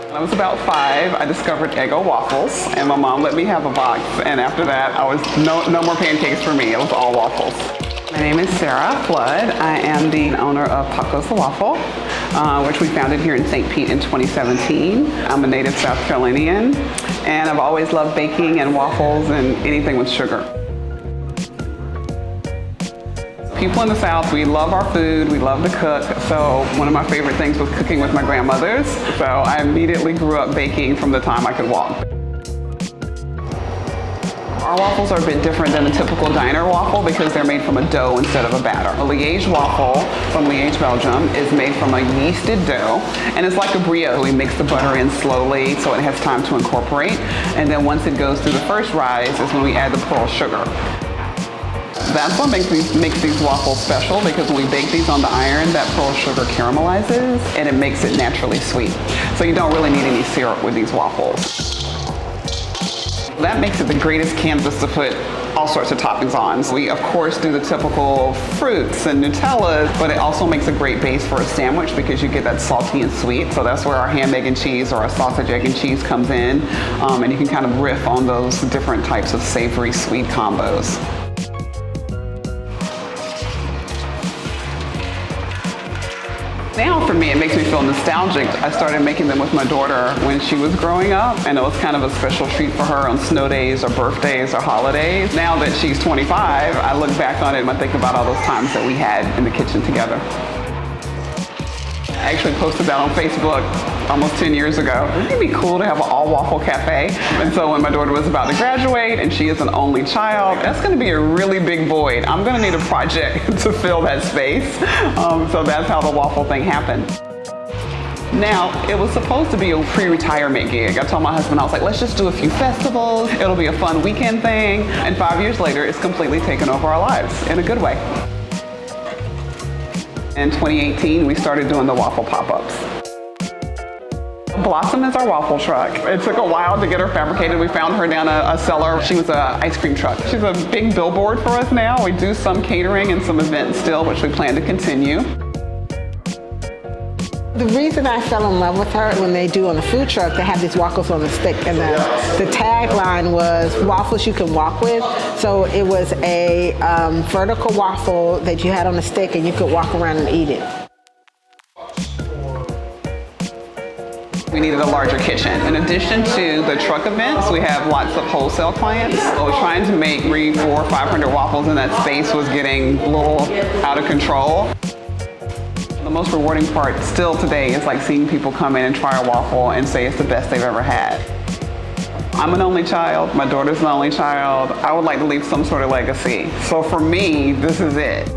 When I was about 5, I discovered Eggo waffles, and my mom let me have a box. And after that, I was no more pancakes for me. It was all waffles. My name is Sara Fludd. I am the owner of Pop Goes the Waffle, which we founded here in St. Pete in 2017. I'm a native South Carolinian, and I've always loved baking and waffles and anything with sugar. People in the South, we love our food, we love to cook, so one of my favorite things was cooking with my grandmothers, so I immediately grew up baking from the time I could walk. Our waffles are a bit different than a typical diner waffle because they're made from a dough instead of a batter. A liege waffle from Liege, Belgium is made from a yeasted dough, and it's like a brioche. We mix the butter in slowly so it has time to incorporate, and then once it goes through the first rise is when we add the pearl sugar. That's what makes these waffles special, because when we bake these on the iron, that pearl sugar caramelizes and it makes it naturally sweet. So you don't really need any syrup with these waffles. That makes it the greatest canvas to put all sorts of toppings on. We of course do the typical fruits and Nutellas, but it also makes a great base for a sandwich because you get that salty and sweet. So that's where our ham, egg, and cheese, or our sausage, egg, and cheese comes in. And you can kind of riff on those different types of savory, sweet combos. Now for me, it makes me feel nostalgic. I started making them with my daughter when she was growing up, and it was kind of a special treat for her on snow days or birthdays or holidays. Now that she's 25, I look back on it and I think about all those times that we had in the kitchen together. I actually posted that on Facebook almost 10 years ago. Wouldn't it be cool to have an all-waffle cafe? And so when my daughter was about to graduate, and she is an only child, that's gonna be a really big void. I'm gonna need a project to fill that space. So that's how the waffle thing happened. Now, it was supposed to be a pre-retirement gig. I told my husband, I was like, let's just do a few festivals. It'll be a fun weekend thing. And 5 years later, it's completely taken over our lives in a good way. In 2018, we started doing the waffle pop-ups. Blossom is our waffle truck. It took a while to get her fabricated. We found her down a cellar. She was an ice cream truck. She's a big billboard for us now. We do some catering and some events still, which we plan to continue. The reason I fell in love with her, when they do on the food truck, they have these waffles on the stick, and the tagline was waffles you can walk with. So it was a vertical waffle that you had on a stick and you could walk around and eat it. We needed a larger kitchen. In addition to the truck events, we have lots of wholesale clients. So trying to make 300, 400, 500 waffles in that space was getting a little out of control. The most rewarding part still today is like seeing people come in and try a waffle and say it's the best they've ever had. I'm an only child, my daughter's an only child. I would like to leave some sort of legacy. So for me, this is it.